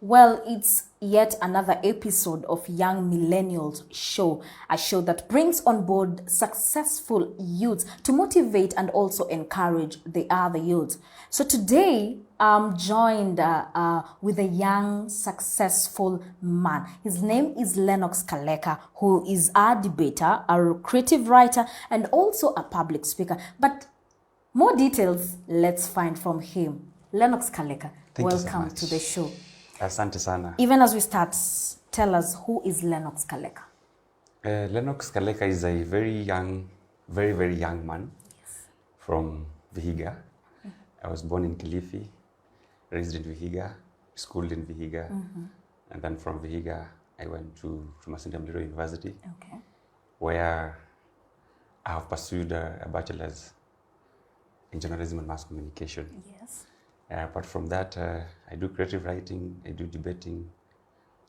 Well, it's yet another episode of Young Millennials Show, a show that brings on board successful youths to motivate and also encourage the other youths. So today, I'm joined with a young, successful man. His name is Lennox Kaleka, who is a debater, a creative writer, and also a public speaker. But more details, let's find from him. Lennox Kaleka, welcome to the show. Asante sana. Even as we start, tell us, who is Lennox Kaleka? Lennox Kaleka is a very young, very young man. Yes. From Vihiga. I was born in Kilifi, raised in Vihiga, schooled in Vihiga. And then from Vihiga, I went to Masinde Muliro University, where I have pursued a bachelor's in journalism and mass communication. Yes. Apart from that, I do creative writing, I do debating,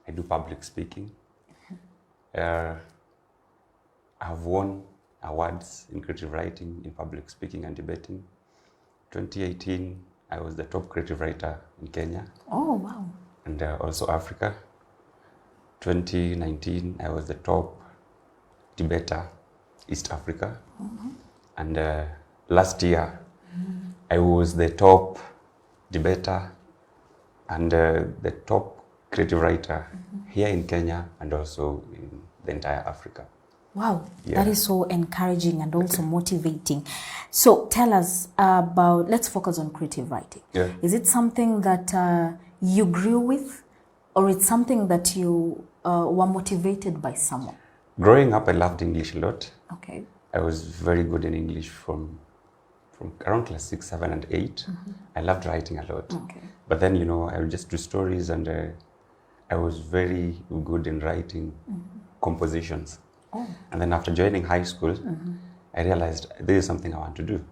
I do public speaking. I have won awards in creative writing, in public speaking and debating. 2018, I was the top creative writer in Kenya. Oh, wow. And also Africa. 2019, I was the top debater, East Africa. And last year, I was the top debater and the top creative writer here in Kenya and also in the entire Africa. Wow, Yeah. that is so encouraging and also motivating. So tell us about, let's focus on creative writing. Yeah. Is it something that you grew with, or it's something that you were motivated by someone? Growing up, I loved English a lot. Okay. I was very good in English from around class 6, 7, and 8. I loved writing a lot. Okay. But then, you know, I would just do stories, and I was very good in writing compositions. Oh. And then after joining high school, I realized this is something I want to do.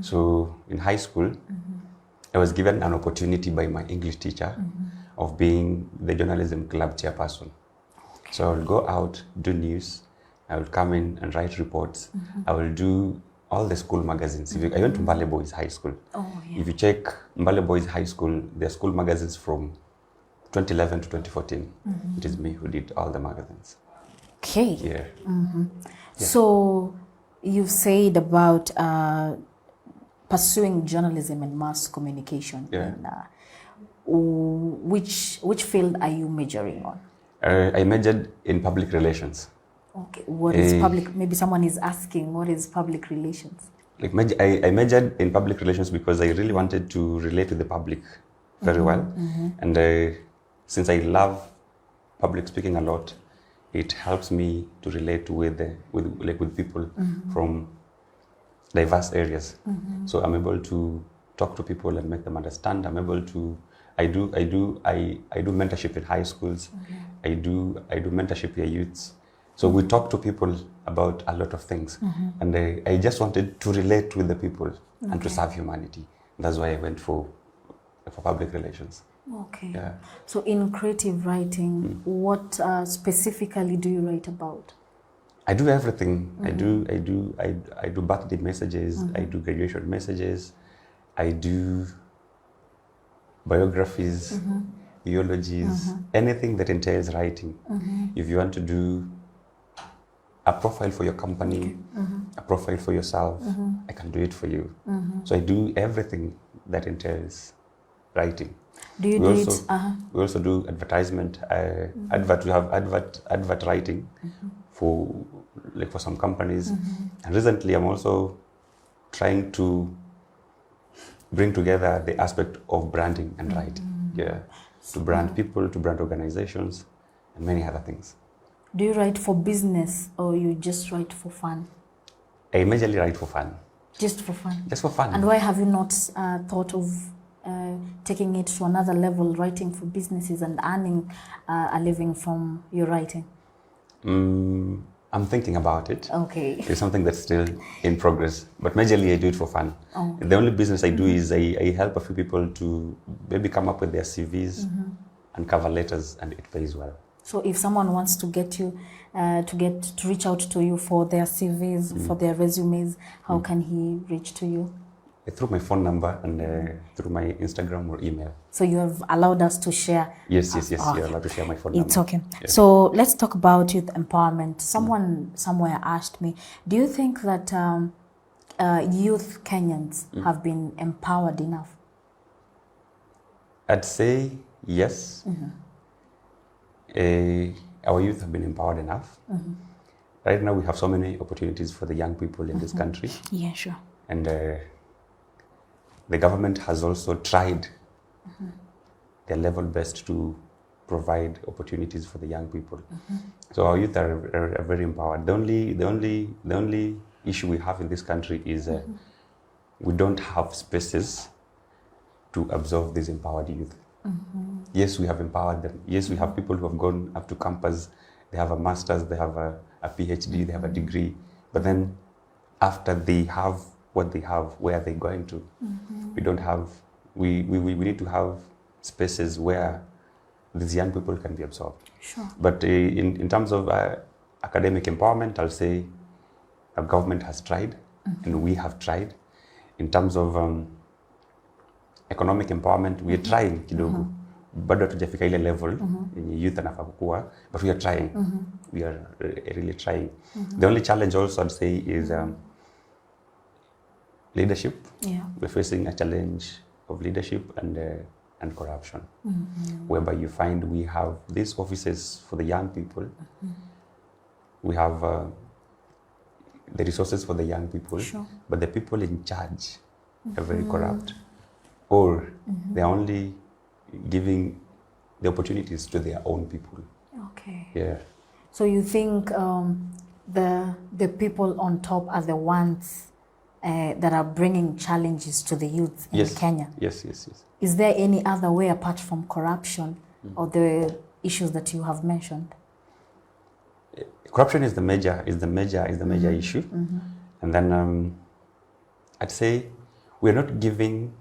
So in high school, I was given an opportunity by my English teacher of being the journalism club chairperson. Okay. So I will go out, do news, I will come in and write reports. I will do all the school magazines. I went to Mbale Boys High School. Oh, yeah. If you check Mbale Boys High School, their school magazines from 2011 to 2014. It is me who did all the magazines. Okay. Yeah. So you've said about pursuing journalism and mass communication. Yeah. And, which field are you majoring on? I majored in public relations. Okay. What is public? Maybe someone is asking, what is public relations? Like I majored in public relations because I really wanted to relate to the public very well. And since I love public speaking a lot, it helps me to relate with people from diverse areas. So I'm able to talk to people and make them understand. I'm able to I do mentorship in high schools. I do mentorship here youths. So we talk to people about a lot of things. And I just wanted to relate with the people and to serve humanity. That's why I went for public relations. Okay. Yeah. So in creative writing, what specifically do you write about? I do everything. I do birthday messages. I do graduation messages. I do biographies, eulogies, anything that entails writing. If you want to do a profile for your company, a profile for yourself, I can do it for you. So I do everything that entails writing. Do you We do also, it? we also do advertisement. We have advert writing for some companies. And recently, I'm also trying to bring together the aspect of branding and writing. Yeah, to brand people, to brand organizations, and many other things. Do you write for business or you just write for fun? I majorly write for fun. Just for fun? Just for fun. And why have you not thought of taking it to another level, writing for businesses and earning a living from your writing? I'm thinking about it. Okay. It's something that's still in progress, but majorly I do it for fun. Oh. The only business I do is I help a few people to maybe come up with their CVs and cover letters, and it pays well. So if someone wants to get you, to reach out to you for their CVs, for their resumes, how can he reach to you? Through my phone number and through my Instagram or email. So you have allowed us to share. Yes. Okay. You're allowed to share my phone number. It's okay. Yeah. So let's talk about youth empowerment. Someone somewhere asked me, do you think that youth Kenyans have been empowered enough? I'd say yes. Our youth have been empowered enough. Right now we have so many opportunities for the young people in this country. Yeah, sure. And the government has also tried their level best to provide opportunities for the young people. So our youth are very empowered. The only issue we have in this country is we don't have spaces to absorb these empowered youth. Yes, we have empowered them. Yes, we have people who have gone up to campus. They have a master's, they have a PhD, they have a degree. But then after they have what they have, where are they going to? We don't have, we need to have spaces where these young people can be absorbed. Sure. But in terms of academic empowerment, I'll say our government has tried and we have tried. In terms of economic empowerment, we are trying kidogo. Bado hatujafika ile level yenye youth anafaa kukua, but we are trying. We are really trying. The only challenge also I'd say is leadership. Yeah. We're facing a challenge of leadership and corruption, whereby you find we have these offices for the young people. We have the resources for the young people, Sure. but the people in charge are very corrupt, or they're only giving the opportunities to their own people. Okay. Yeah. So you think the people on top are the ones that are bringing challenges to the youth in Kenya? Yes. Is there any other way apart from corruption or the issues that you have mentioned? Corruption is the major issue, and then I'd say we're not giving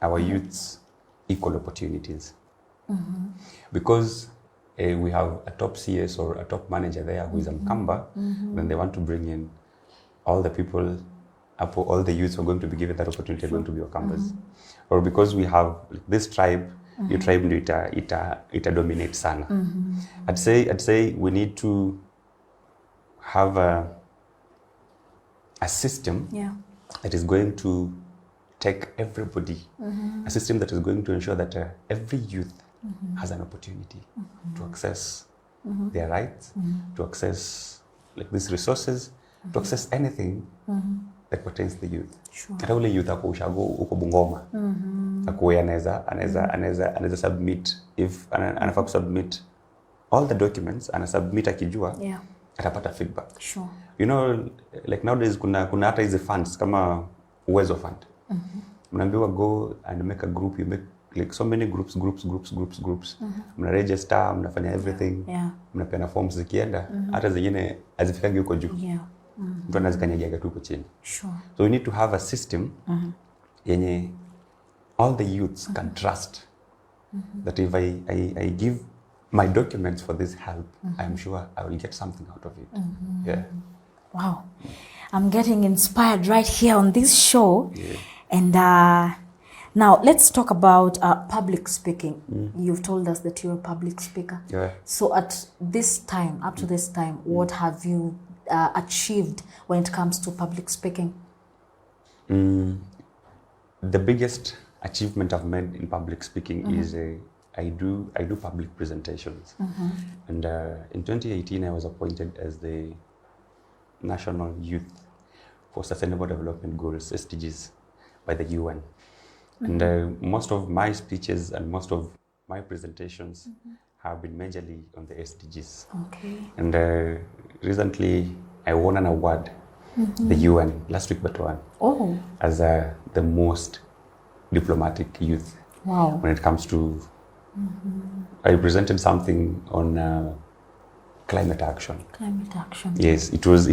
our youths equal opportunities because we have a top CS or a top manager there who is a Mkamba, then they want to bring in all the people, all the youths who are going to be given that opportunity are going to be Wakambas. Or because we have this tribe, your tribe ita dominate sana. I'd say we need to have a system that is going to take everybody, a system that is going to ensure that every youth has an opportunity to access their rights, to access like these resources, to access anything that pertains to the youth. Sure. Hata ule youth ako ushago uko Bungoma, akuwe anaweza submit, if anafaa kusubmit all the documents, anasubmit akijua, atapata feedback. Sure. You know, like nowadays kuna hata hizi funds kama Uwezo Fund. Mnaambiwa go and make a group, you make like so many groups. Mna register, mnafanya everything. Mnapeana forms zikienda, hata zingine hazifikangi huko juu. Mtu anazikanyaga tu huko chini. Sure. So we need to have a system yenye all the youths can trust that if I give my documents for this help, I'm sure I will get something out of it. Yeah. Wow. I'm getting inspired right here on this show. Yeah. And now let's talk about public speaking. You've told us that you're a public speaker. Yeah. So at this time, up to this time, what have you achieved when it comes to public speaking? The biggest achievement I've made in public speaking is I do public presentations. And in 2018, I was appointed as the National Youth for Sustainable Development Goals, SDGs, by the UN. And most of my speeches and most of my presentations have been majorly on the SDGs. Okay. And recently, I won an award, the UN, last week but one, as the most diplomatic youth. Wow. When it comes to, I presented something on climate action. Climate action. Yes, it was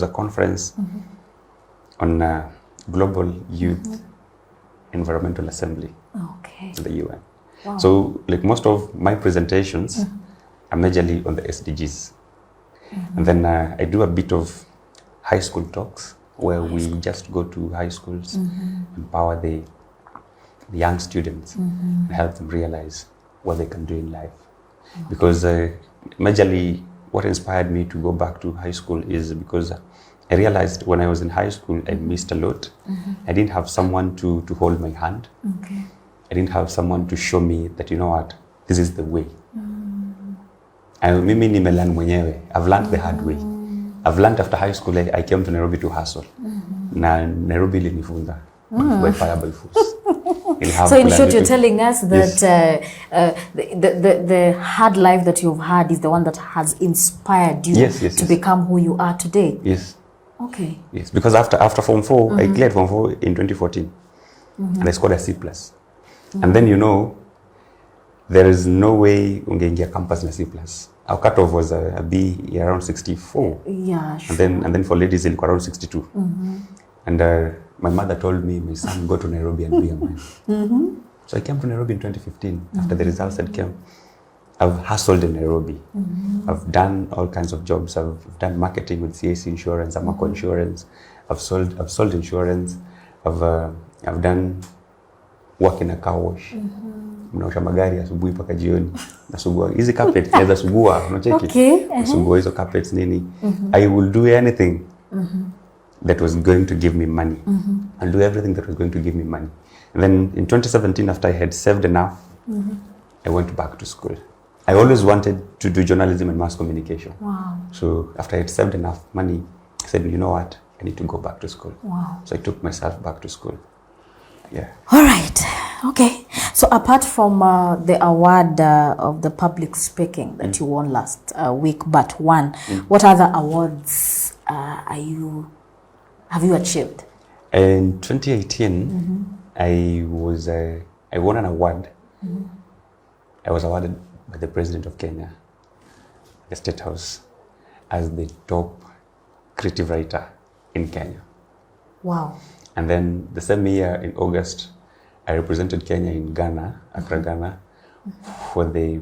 a conference on Global Youth Environmental Assembly. Okay. In the UN. Wow. So like most of my presentations are majorly on the SDGs. And then I do a bit of high school talks where we just go to high schools, empower the young students, and help them realize what they can do in life. Because majorly what inspired me to go back to high school is because I realized when I was in high school, I missed a lot. I didn't have someone to hold my hand. Okay. I didn't have someone to show me that, you know what, this is the way. Mimi nimelearn mwenyewe. I've learned the hard way. I've learned after high school, I came to Nairobi to hustle. Na Nairobi ilinifunza by fire by force. So in short, you're telling us that the hard life that you've had is the one that has inspired you to become who you are today. Yes. Okay. Yes, because after Form 4, I cleared Form 4 in 2014. And I scored a C+. And then, you know, there is no way ungeingia campus na C+. Our cutoff was a B around 64. Yeah, sure. And then for ladies, it was around 62. And my mother told me, my son, go to Nairobi and be a man. So I came to Nairobi in 2015 after the results had come. I've hustled in Nairobi. I've done all kinds of jobs. I've done marketing with CAC Insurance, Amaco Insurance. I've sold insurance. I've done work in a car wash. Mnaosha magari asubuhi mpaka jioni. Nasugua hizi carpets, naweza sugua, unacheki. Okay. Nasugua hizo carpets nini. I will do anything that was going to give me money. I'll do everything that was going to give me money. And then in 2017, after I had saved enough, I went back to school. I always wanted to do journalism and mass communication. Wow. So after I had saved enough money, I said, you know what? I need to go back to school. Wow. So I took myself back to school. Yeah. All right. Okay. So apart from the award of the public speaking that you won last week, but one, what other awards have you achieved? In 2018, I won an award. I was awarded by the President of Kenya, the State House, as the top creative writer in Kenya. Wow. And then the same year in August, I represented Kenya in Ghana, Accra, Ghana, for the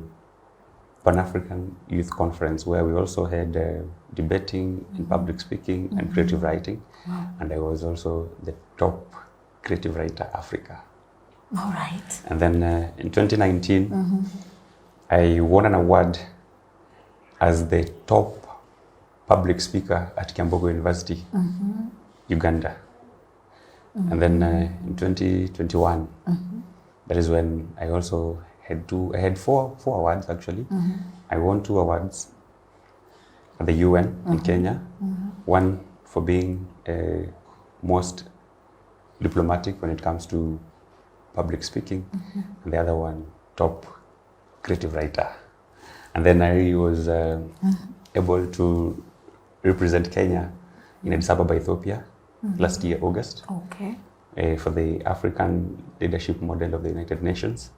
Pan-African Youth Conference, where we also had debating and public speaking and creative writing. Wow. And I was also the top creative writer Africa. All right. And then in 2019, I won an award as the top public speaker at Kiambogo University, Uganda. And then in 2021, that is when I also had four awards actually. I won 2 awards at the UN in Kenya. One for being most diplomatic when it comes to public speaking, and the other one top creative writer. And then I was able to represent Kenya in Addis Ababa, Ethiopia, last year, August. Okay. For the African Leadership Model of the United Nations,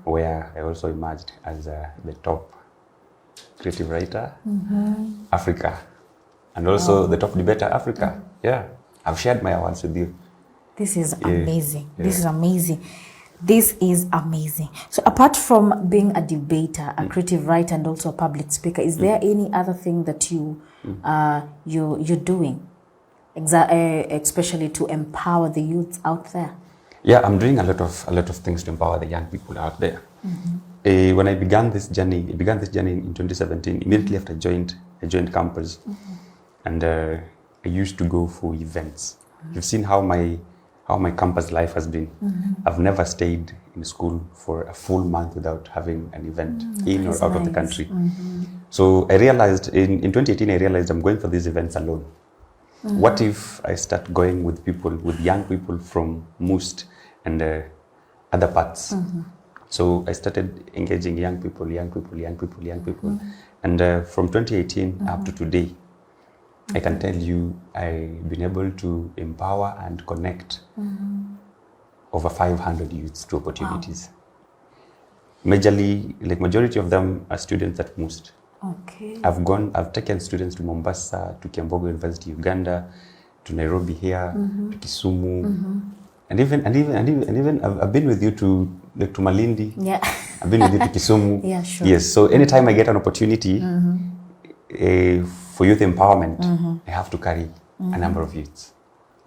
where I also emerged as the top creative writer, Africa, and also the top debater, Africa. Yeah, I've shared my awards with you. This is amazing. Yeah. This is amazing. This is amazing. So apart from being a debater, a creative writer, and also a public speaker, is there any other thing that you're doing? Especially to empower the youth out there? Yeah, I'm doing a lot of things to empower the young people out there. When I began this journey in 2017. Immediately after I joined campus, and I used to go for events. You've seen how my campus life has been. I've never stayed in school for a full month without having an event in or out of the country. So I realized in 2018, I realized I'm going for these events alone. What if I start going with young people from Must and other parts? So I started engaging young people. And from 2018 up to today, I can tell you I've been able to empower and connect over 500 youths to opportunities. Wow. Majority of them are students at Must. Okay. I've taken students to Mombasa, to Kiambogo University, Uganda, to Nairobi here, to Kisumu, and even I've been with you to like to Malindi. Yeah. I've been with you to Kisumu. Yeah, sure. Yes. So anytime I get an opportunity for youth empowerment, I have to carry a number of youths.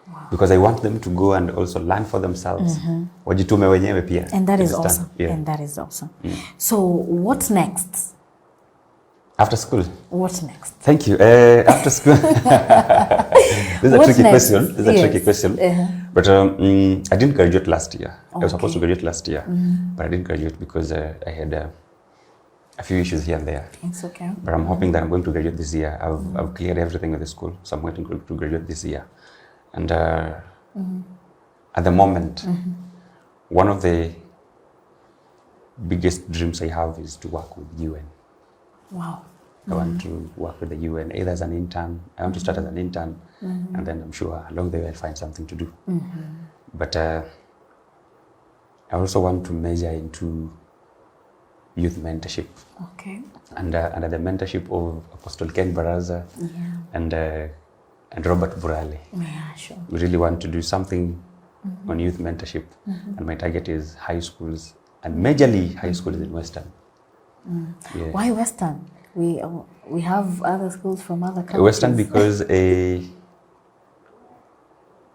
Wow. Because I want them to go and also learn for themselves. Wajitume wenyewe pia. And that is Understand? awesome. Yeah. And that is awesome. So what's next? After school. What next? Thank you. After school. This is a tricky question. This is a tricky question. But I didn't graduate last year. I was supposed to graduate last year, but I didn't graduate because I had a few issues here and there. It's okay. But I'm hoping that I'm going to graduate this year. I've cleared everything with the school, so I'm going to graduate this year. And at the moment, one of the biggest dreams I have is to work with UN. Wow. I want to work with the UN, either as an intern. I want to start as an intern, and then I'm sure along the way I'll find something to do. But I also want to measure into youth mentorship. Okay. And under the mentorship of Apostle Ken Baraza and Robert Burale. Yeah, sure. We really want to do something on youth mentorship. And my target is high schools, and majorly high schools in Western. Yeah. Why Western? We have other schools from other countries. Western because 80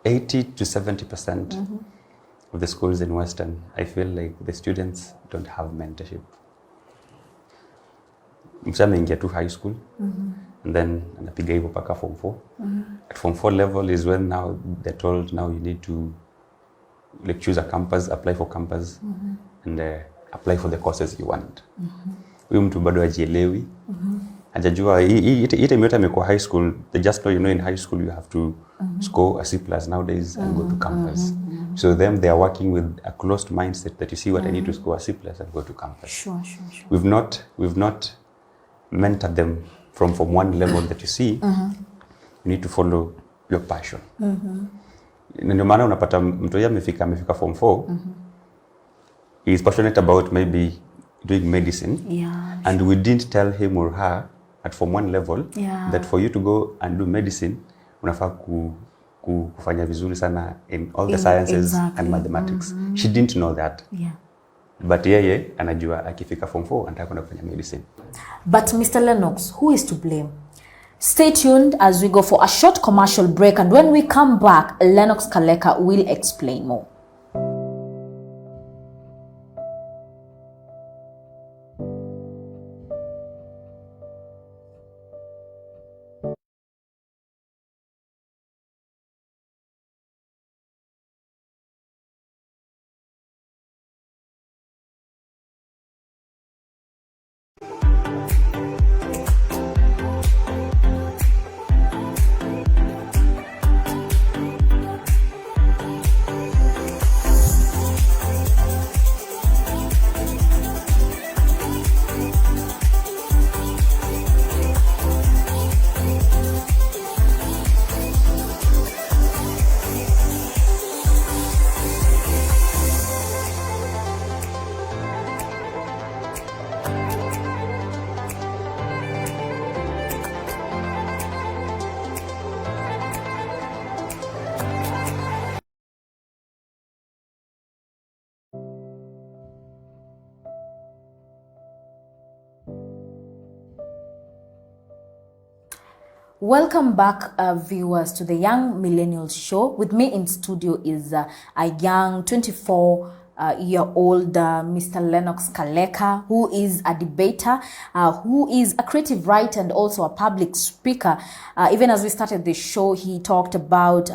to 70% of the schools in Western, I feel like the students don't have mentorship. Mshameingia to high school, and then anapiga hivyo paka form 4. At form 4 level is when now they're told now you need to like choose a campus, apply for campus, and apply for the courses you want. Huyu mtu bado hajielewi. Hajajua hii time yote amekuwa high school, they just know, in high school you have to score a C+ nowadays and go to campus. So them, they are working with a closed mindset that you see what I need to score a C+ and go to campus. Sure. We've not mentored them from 1 level that you see. You need to follow your passion. Ndio maana unapata mtu yeye amefika form 4. He is passionate about maybe doing medicine. Yeah. And we didn't tell him or her at form 1 level that for you to go and do medicine, unafaa kufanya vizuri sana in all the sciences and mathematics. She didn't know that. Yeah. But yeye anajua akifika form 4 anataka kwenda kufanya medicine. But Mr. Lennox, who is to blame? Stay tuned as we go for a short commercial break, and when we come back, Lennox Kaleka will explain more. Welcome back, viewers, to the Young Millennials Show. With me in studio is a young 24-year-old Mr. Lennox Kaleka, who is a debater, who is a creative writer and also a public speaker. Even as we started the show, he talked about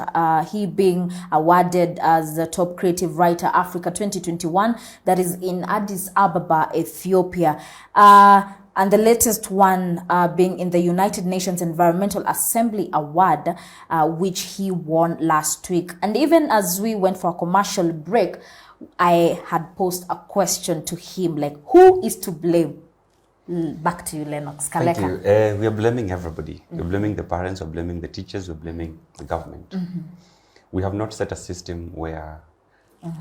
he being awarded as the top creative writer Africa 2021, that is in Addis Ababa, Ethiopia. And the latest one being in the United Nations Environmental Assembly Award, which he won last week. And even as we went for a commercial break, I had posed a question to him, like, who is to blame? Back to you, Lennox Kaleka. Thank you. We are blaming everybody. We're blaming the parents, we're blaming the teachers, we're blaming the government. We have not set a system where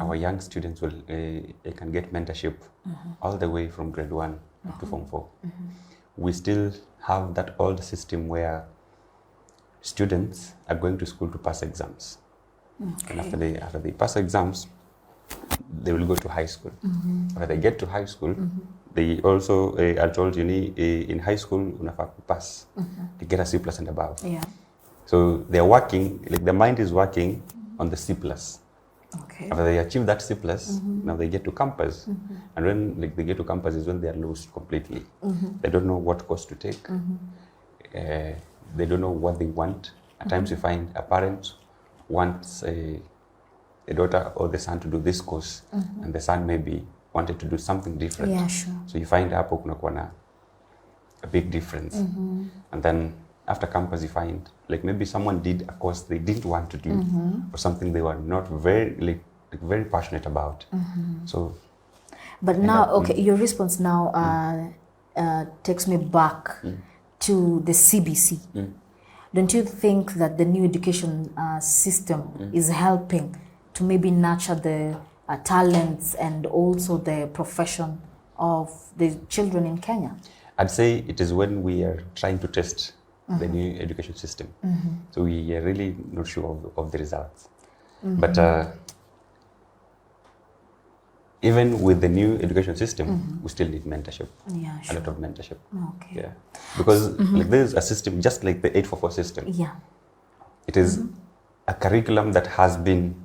our young students will they can get mentorship all the way from grade 1 up to form 4. We still have that old system where students are going to school to pass exams. And after they pass exams, they will go to high school. When they get to high school, they also are told you need in high school unafaa pass to get a C plus and above. Yeah. So they're working, like the mind is working on the C plus. Okay. After they achieve that C plus, now they get to campus, and when like they get to campus is when they are lost completely. They don't know what course to take. They don't know what they want. At times you find a parent wants a daughter or the son to do this course, and the son maybe wanted to do something different. Yeah, sure. So you find hapo kunakuwa na a big difference. And then after campus you find like maybe someone did a course they didn't want to do, or something they were not very very passionate about. So but now, okay, your response now takes me back to the CBC. Don't you think that the new education system is helping to maybe nurture the talents and also the profession of the children in Kenya? I'd say it is when we are trying to test the new education system. So we are really not sure of the results. But even with the new education system, we still need mentorship. Yeah, A sure. lot of mentorship. Okay. Yeah. Because like there's a system, just like the 844 system. Yeah. It is a curriculum that has been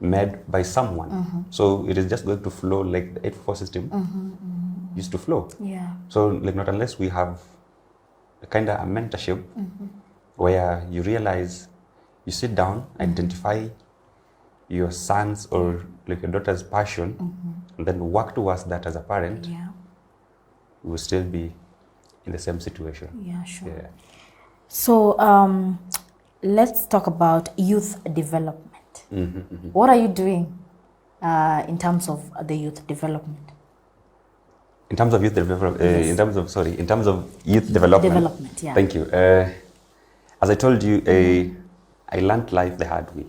made by someone. So it is just going to flow like the 844 system used to flow. Yeah. So like not unless we have a kind of a mentorship where you realize, you sit down, identify your son's or like your daughter's passion, and then work towards that as a parent, Yeah. we will still be in the same situation. Yeah, sure. Yeah. So let's talk about youth development. What are you doing in terms of the youth development? In terms of youth development, in terms of youth development. Development, yeah. Thank you. As I told you, I learned life the hard way.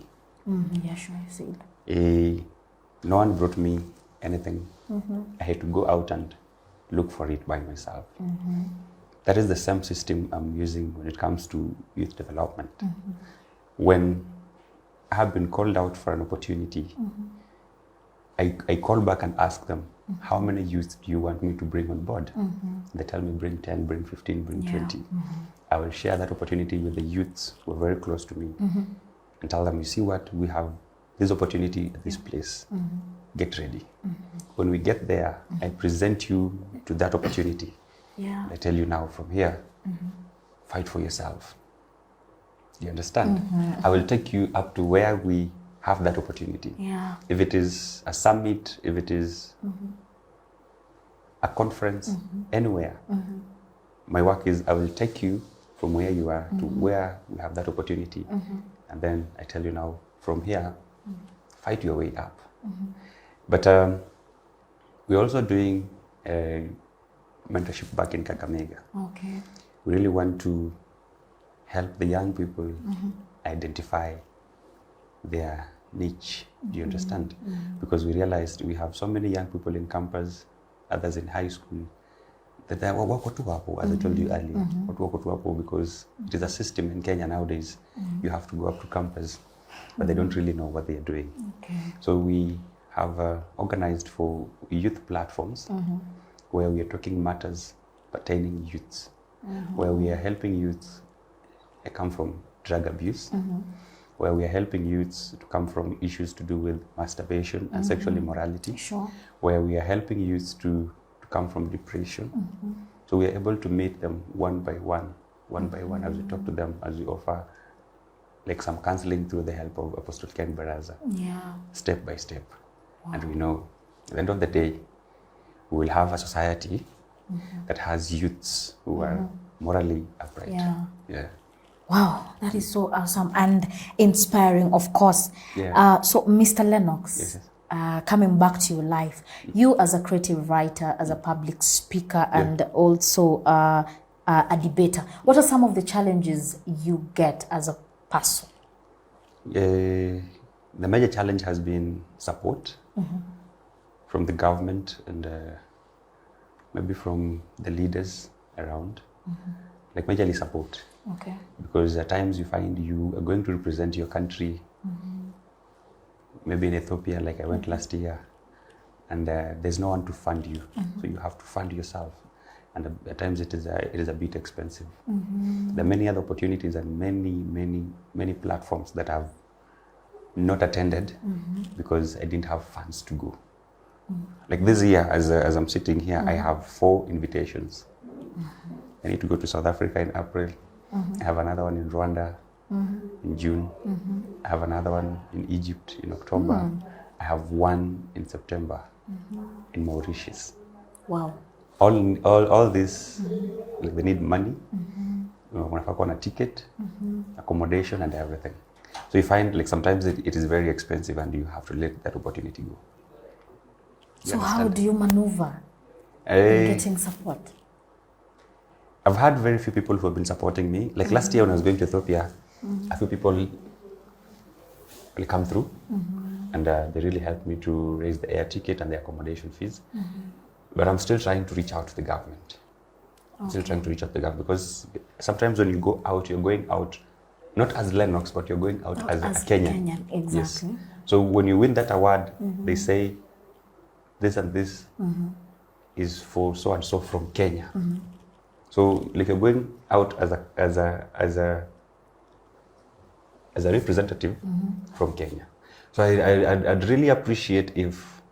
Yeah, sure. I see. No one brought me anything. I had to go out and look for it by myself. That is the same system I'm using when it comes to youth development. When I have been called out for an opportunity, I call back and ask them, how many youths do you want me to bring on board? They tell me, bring 10, bring 15, bring 20. I will share that opportunity with the youths who are very close to me and tell them, you see what, we have this opportunity at this place. Get ready. When we get there, I present you to that opportunity. Yeah. I tell you now from here, fight for yourself. You understand? I will take you up to where we have that opportunity. Yeah. If it is a summit, if it is a conference, anywhere, my work is I will take you from where you are to where we have that opportunity. And then I tell you now, from here, fight your way up. But we're also doing mentorship back in Kakamega. Okay. We really want to help the young people identify their niche. Do you understand? Because we realized we have so many young people in campus, others in high school, that they are wako tu hapo, as I told you earlier. Wako tu hapo because it is a system in Kenya nowadays. You have to go up to campus, but they don't really know what they are doing. Okay. So we have organized for youth platforms where we are talking matters pertaining youths, where we are helping youths come from drug abuse, where we are helping youths to come from issues to do with masturbation and sexual immorality, Sure. where we are helping youths to come from depression. So we are able to meet them one by one, as we talk to them, as we offer like some counseling through the help of Apostle Ken Baraza, Yeah. step by step. And we know at the end of the day, we will have a society that has youths who are morally upright. Yeah. Yeah. Wow, that is so awesome and inspiring, of course. Yeah. So, Mr. Lennox, Yes, coming back to your life, you as a creative writer, as a public speaker, and also a debater, what are some of the challenges you get as a person? The major challenge has been support from the government and maybe from the leaders around, like majorly support. Okay. Because at times you find you are going to represent your country maybe in Ethiopia, like I went last year, and there's no one to fund you, so you have to fund yourself, and at times it is a bit expensive. There are many other opportunities and many platforms that I've not attended because I didn't have funds to go. Like this year, as I'm sitting here, I have 4 invitations. I need to go to South Africa in April. I have another one in Rwanda in June. I have another one in Egypt in October. I have one in September in Mauritius. Wow. All this, like they need money. Wanafaa kuwa na ticket, accommodation and everything. So you find like sometimes it is very expensive and you have to let that opportunity go. So how do you maneuver in getting support? I've had very few people who have been supporting me. Like last year when I was going to Ethiopia, a few people will come through and they really helped me to raise the air ticket and the accommodation fees. But I'm still trying to reach out to the government. Still trying to reach out to the government because sometimes when you go out, you're going out not as Lennox, but you're going out as a Kenyan. Exactly. Yes. So when you win that award, they say this and this is for so and so from Kenya. So like you're going out as a representative from Kenya. So I'd really appreciate if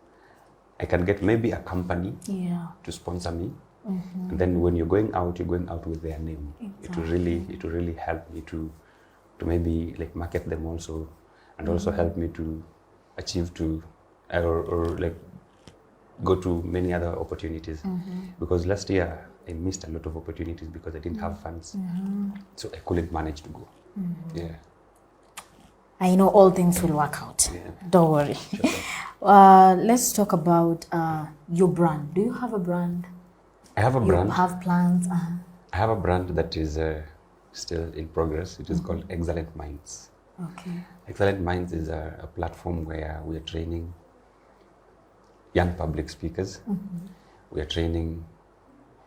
I can get maybe a company to sponsor me. And then when you're going out with their name. Exactly. It will really help me to maybe like market them also, and also help me to achieve or like go to many other opportunities. Because last year I missed a lot of opportunities because I didn't have funds. So I couldn't manage to go. Yeah. I know all things will work out. Yeah. Don't worry. Let's talk about your brand. Do you have a brand? I have a brand. You have plans? I have a brand that is still in progress. It is called Excellent Minds. Okay. Excellent Minds is a platform where we are training young public speakers. We are training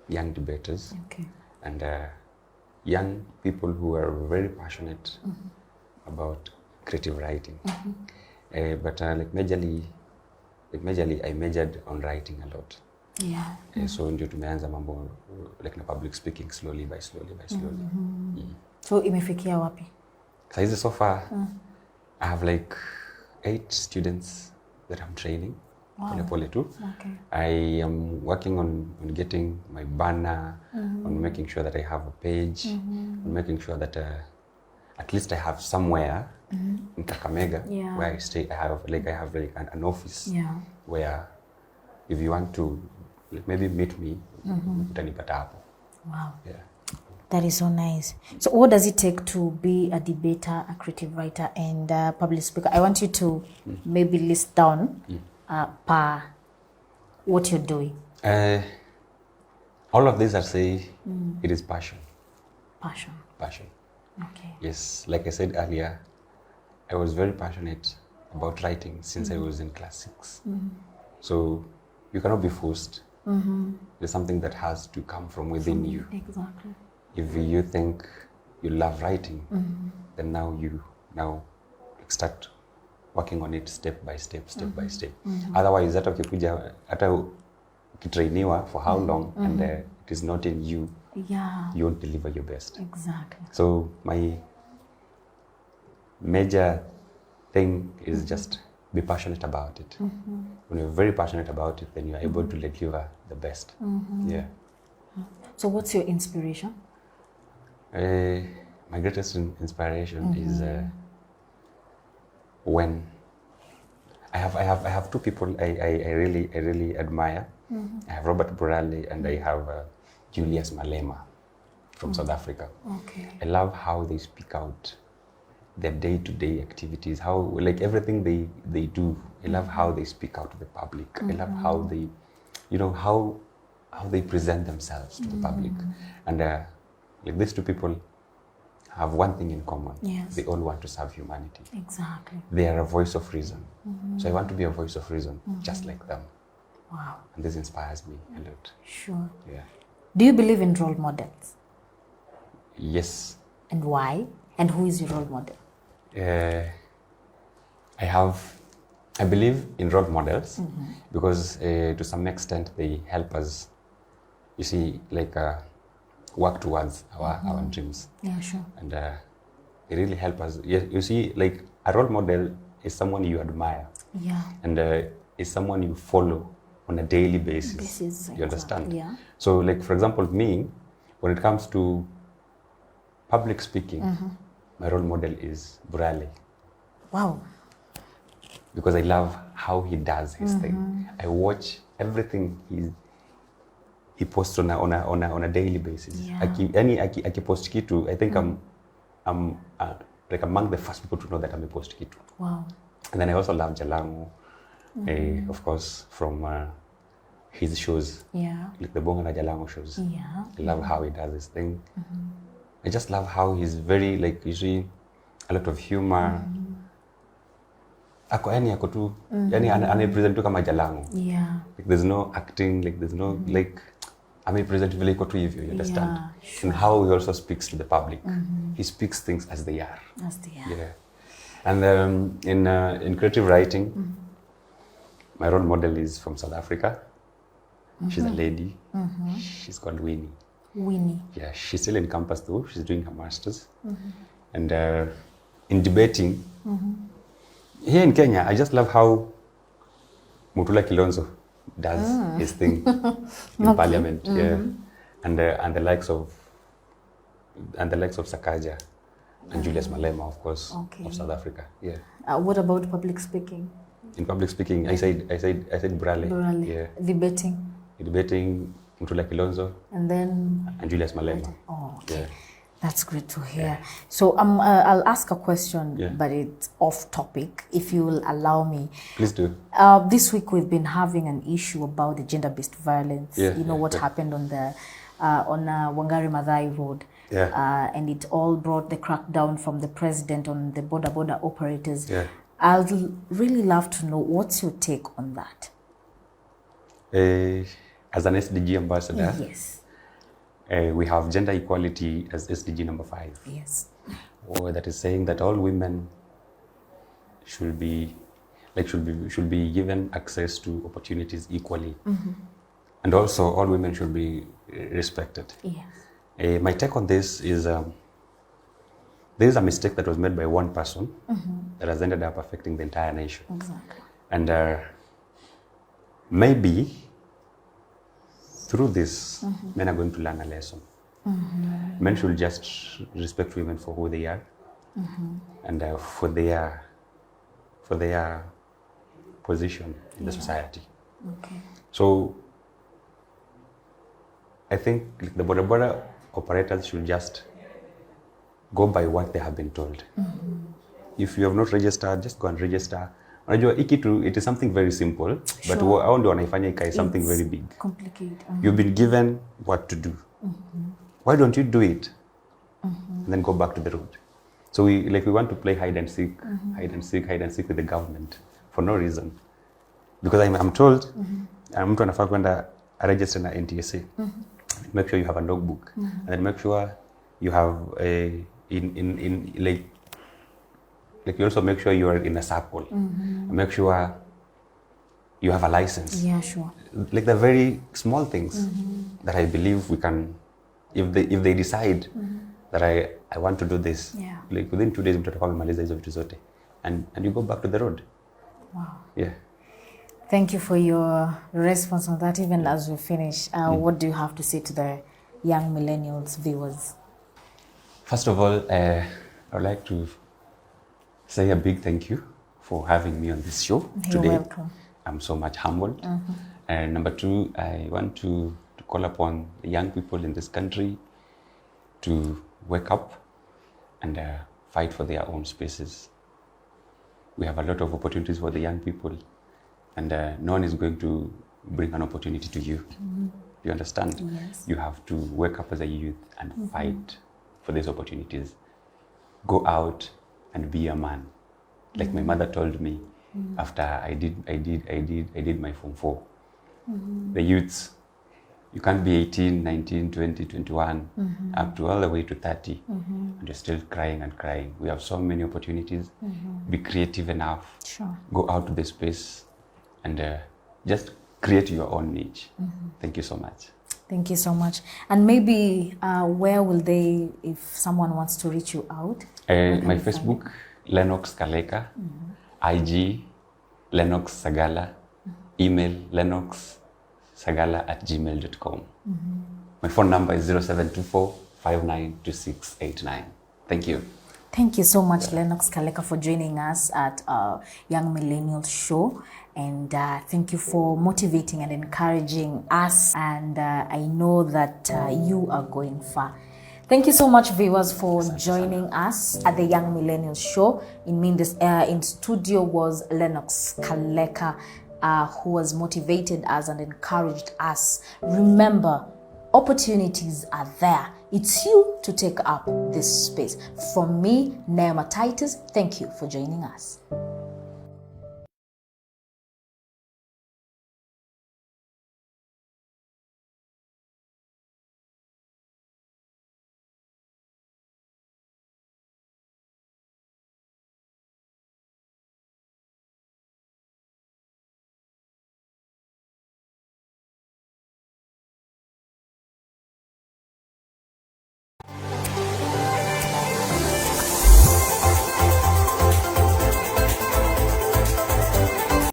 young debaters. Okay. And young people who are very passionate about creative writing. But like majorly I majored on writing a lot. Yeah. So ndio tumeanza mambo like na public speaking slowly by slowly. So imefikia wapi? Saizi so far I have like 8 students that I'm training. Pole too. Okay. I am working on getting my banner, on making sure that I have a page, on making sure that at least I have somewhere in Kakamega where I stay. I have like an office where if you want to maybe meet me, utanipata hapo. Wow. Yeah. That is so nice. So what does it take to be a debater, a creative writer, and a public speaker? I want you to maybe list down per what you're doing. All of these I say it is passion. Passion. Okay. Yes, like I said earlier, I was very passionate about writing since I was in class 6. So you cannot be forced. There's something that has to come from within you. Exactly. If you think you love writing, then now you start working on it step by step. Otherwise, hata ukikuja hata ukitrainiwa for how long and it is not in you, you won't deliver your best. Exactly. So my major thing is just be passionate about it. When you're very passionate about it, then you're able to deliver the best. Yeah. So what's your inspiration? My greatest inspiration is when I have 2 people I really admire. I have Robert Burali and I have Julius Malema from South Africa. Okay. I love how they speak out their day-to-day activities, how like everything they do. I love how they speak out to the public. I love how they, how they present themselves to the public. And like these 2 people have one thing in common. Yes. They all want to serve humanity. Exactly. They are a voice of reason. So I want to be a voice of reason, just like them. Wow. And this inspires me a lot. Sure. Yeah. Do you believe in role models? Yes. And why? And who is your role model? I have I believe in role models because to some extent they help us, you see, like work towards our dreams. Yeah, sure. And they really help us. You see, like a role model is someone you admire. Yeah. And is someone you follow on a daily basis. You understand? Yeah. So, like for example, me, when it comes to public speaking, my role model is Burale. Wow. Because I love how he does his thing. I watch everything he posts on a daily basis. Yeah. Akipost kitu, I think I'm like among the first people to know that I'm a post kitu. Wow. And then I also love Jalango, of course, from his shows. Yeah. Like the Bonga na Jalango shows. Yeah. I love how he does his thing. I just love how he's very, like, you see, a lot of humor. Ako tu, anapresent tu kama Jalango. Yeah. Like, there's no acting, like there's no, like, anapresent vile iko tu hivyo, you understand? Yeah, sure. And how he also speaks to the public. He speaks things as they are. As they are. Yeah. And in creative writing, my role model is from South Africa. She's a lady. She's called Winnie. Winnie. Yeah, she's still in campus though. She's doing her masters. And in debating, here in Kenya, I just love how Mutula Kilonzo does his thing in parliament. Yeah, and the likes of Sakaja and Julius Malema, of course, of South Africa. Yeah. What about public speaking? In public speaking, I said Burale. Burale. Yeah. Debating. Mutula Kilonzo. And then. And Julius Malema. Oh, okay. Yeah. That's great to hear. So I'll ask a question, but it's off topic, if you will allow me. Please do. This week we've been having an issue about the gender-based violence. What happened on the Wangari Maathai Road. Yeah. And it all brought the crackdown from the president on the border operators. Yeah. I'd really love to know what's your take on that. As an SDG ambassador, Yes. We have gender equality as SDG number 5. Yes. That is saying that all women should be given access to opportunities equally, and also all women should be respected. Yes. My take on this is there is a mistake that was made by one person that has ended up affecting the entire nation. Exactly. And maybe through this, men are going to learn a lesson. Men should just respect women for who they are and for their position in the society. Okay. So I think the border operators should just go by what they have been told. If you have not registered, just go and register. Unajua it is something very simple, but hao ndio wanaifanya ikae something very big. Complicated. You've been given what to do. Why don't you do it and then go back to the road? So we want to play hide and seek with the government for no reason, because I'm told mtu anafaa kwenda register na NTSA. Make sure you have a notebook, and then make sure you have you also make sure you are in a circle. Make sure you have a license. Yeah, sure. Like the very small things that I believe we can, if they decide that I want to do this, like within 2 days mtu atakuwa amemaliza hizo vitu zote, and you go back to the road. Wow. Yeah. Thank you for your response on that. Even as we finish, what do you have to say to the young millennials viewers? First of all, I would like to say a big thank you for having me on this show today. You're welcome. I'm so much humbled. And number 2, I want to call upon the young people in this country to wake up and fight for their own spaces. We have a lot of opportunities for the young people, and no one is going to bring an opportunity to you. You understand? Yes. You have to wake up as a youth and fight for these opportunities. Go out and be a man. Like my mother told me after I did my Form 4. The youths, you can't be 18, 19, 20, 21, up to all the way to 30, and you're still crying and crying. We have so many opportunities. be creative enough. Sure. Go out to the space and just create your own niche. Thank you so much. Thank you so much. And maybe where will they, if someone wants to reach you out? My Facebook, Lennox Kaleka. IG, Lennox Sagala. Email, lennoxsagala@gmail.com. My phone number is 0724 592689. Thank you. Thank you so much, Lennox Kaleka, for joining us at Young Millennials Show. And thank you for motivating and encouraging us. And I know that you are going far. Thank you so much, viewers, for joining us at the Young Millennials Show. In studio was Lennox Kaleka, who has motivated us and encouraged us. Remember, opportunities are there. It's you to take up this space. From me, Naima Titus, thank you for joining us.